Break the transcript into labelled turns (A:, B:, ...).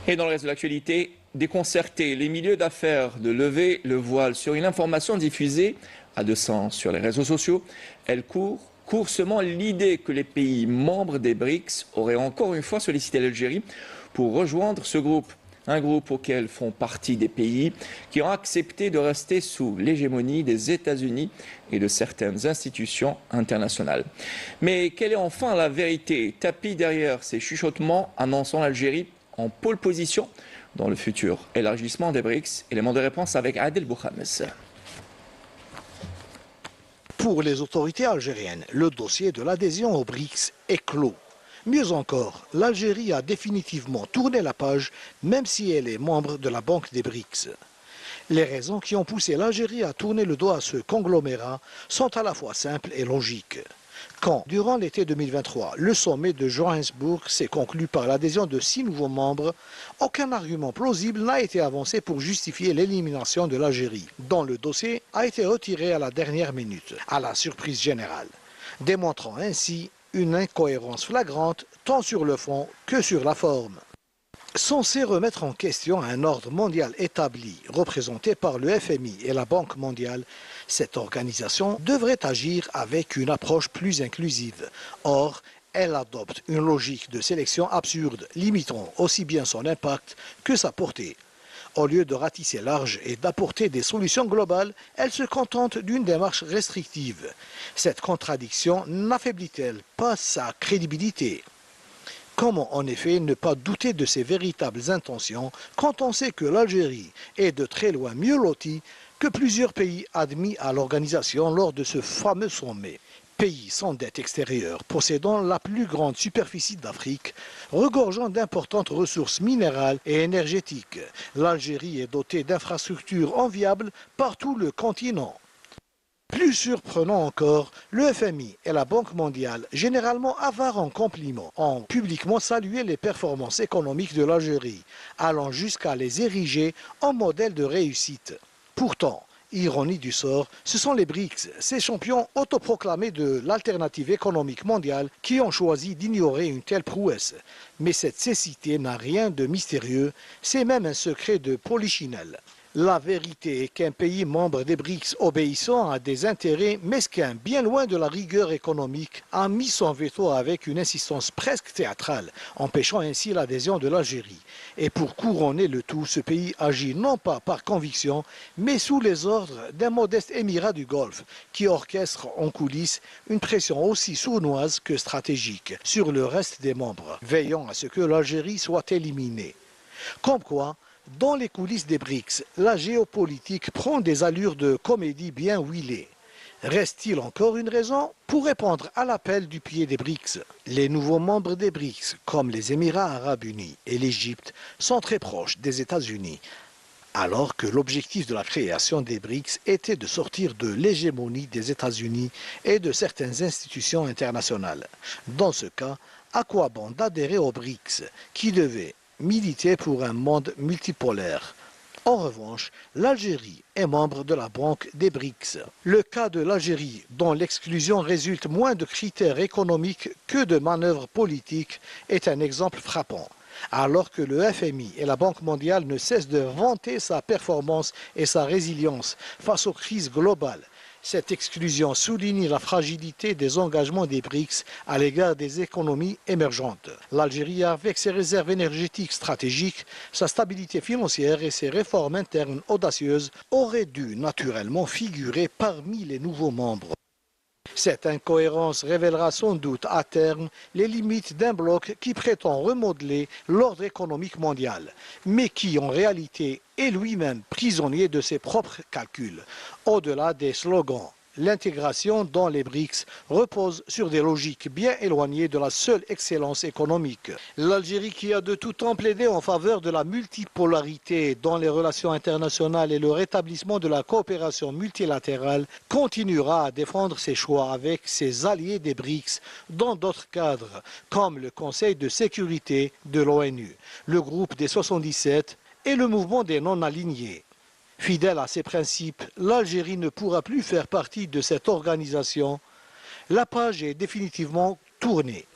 A: Et dans le reste de l'actualité, déconcerter les milieux d'affaires de lever le voile sur une information diffusée à deux sens sur les réseaux sociaux. Elle court seulement l'idée que les pays membres des BRICS auraient encore une fois sollicité l'Algérie pour rejoindre ce groupe. Un groupe auquel font partie des pays qui ont accepté de rester sous l'hégémonie des États-Unis et de certaines institutions internationales. Mais quelle est enfin la vérité tapie derrière ces chuchotements annonçant l'Algérie en pole position dans le futur élargissement des BRICS? Élément de réponse avec Adel Bouhames.
B: Pour les autorités algériennes, le dossier de l'adhésion aux BRICS est clos. Mieux encore, l'Algérie a définitivement tourné la page, même si elle est membre de la Banque des BRICS. Les raisons qui ont poussé l'Algérie à tourner le dos à ce conglomérat sont à la fois simples et logiques. Quand, durant l'été 2023, le sommet de Johannesburg s'est conclu par l'adhésion de 6 nouveaux membres, aucun argument plausible n'a été avancé pour justifier l'élimination de l'Algérie, dont le dossier a été retiré à la dernière minute, à la surprise générale, démontrant ainsi une incohérence flagrante tant sur le fond que sur la forme. Censé remettre en question un ordre mondial établi, représenté par le FMI et la Banque mondiale, cette organisation devrait agir avec une approche plus inclusive. Or, elle adopte une logique de sélection absurde, limitant aussi bien son impact que sa portée. Au lieu de ratisser large et d'apporter des solutions globales, elle se contente d'une démarche restrictive. Cette contradiction n'affaiblit-elle pas sa crédibilité ? Comment en effet ne pas douter de ses véritables intentions quand on sait que l'Algérie est de très loin mieux lotie que plusieurs pays admis à l'organisation lors de ce fameux sommet? Pays sans dette extérieure, possédant la plus grande superficie d'Afrique, regorgeant d'importantes ressources minérales et énergétiques, l'Algérie est dotée d'infrastructures enviables par tout le continent. Plus surprenant encore, le FMI et la Banque mondiale, généralement avares en compliments, ont publiquement salué les performances économiques de l'Algérie, allant jusqu'à les ériger en modèle de réussite. Pourtant, ironie du sort, ce sont les BRICS, ces champions autoproclamés de l'alternative économique mondiale, qui ont choisi d'ignorer une telle prouesse. Mais cette cécité n'a rien de mystérieux, c'est même un secret de polichinelle. La vérité est qu'un pays membre des BRICS obéissant à des intérêts mesquins bien loin de la rigueur économique a mis son veto avec une insistance presque théâtrale, empêchant ainsi l'adhésion de l'Algérie. Et pour couronner le tout, ce pays agit non pas par conviction, mais sous les ordres d'un modeste émirat du Golfe qui orchestre en coulisses une pression aussi sournoise que stratégique sur le reste des membres, veillant à ce que l'Algérie soit éliminée. Comme quoi, dans les coulisses des BRICS, la géopolitique prend des allures de comédie bien huilée. Reste-t-il encore une raison pour répondre à l'appel du pied des BRICS? Les nouveaux membres des BRICS, comme les Émirats arabes unis et l'Égypte, sont très proches des États-Unis, alors que l'objectif de la création des BRICS était de sortir de l'hégémonie des États-Unis et de certaines institutions internationales. Dans ce cas, à quoi bon d'adhérer aux BRICS, qui devaient militer pour un monde multipolaire? En revanche, l'Algérie est membre de la Banque des BRICS. Le cas de l'Algérie, dont l'exclusion résulte moins de critères économiques que de manœuvres politiques, est un exemple frappant. Alors que le FMI et la Banque mondiale ne cessent de vanter sa performance et sa résilience face aux crises globales, cette exclusion souligne la fragilité des engagements des BRICS à l'égard des économies émergentes. L'Algérie, avec ses réserves énergétiques stratégiques, sa stabilité financière et ses réformes internes audacieuses, aurait dû naturellement figurer parmi les nouveaux membres. Cette incohérence révélera sans doute à terme les limites d'un bloc qui prétend remodeler l'ordre économique mondial, mais qui en réalité est lui-même prisonnier de ses propres calculs. Au-delà des slogans, l'intégration dans les BRICS repose sur des logiques bien éloignées de la seule excellence économique. L'Algérie, qui a de tout temps plaidé en faveur de la multipolarité dans les relations internationales et le rétablissement de la coopération multilatérale, continuera à défendre ses choix avec ses alliés des BRICS dans d'autres cadres, comme le Conseil de sécurité de l'ONU, le groupe des 77 et le mouvement des non-alignés. Fidèle à ses principes, l'Algérie ne pourra plus faire partie de cette organisation. La page est définitivement tournée.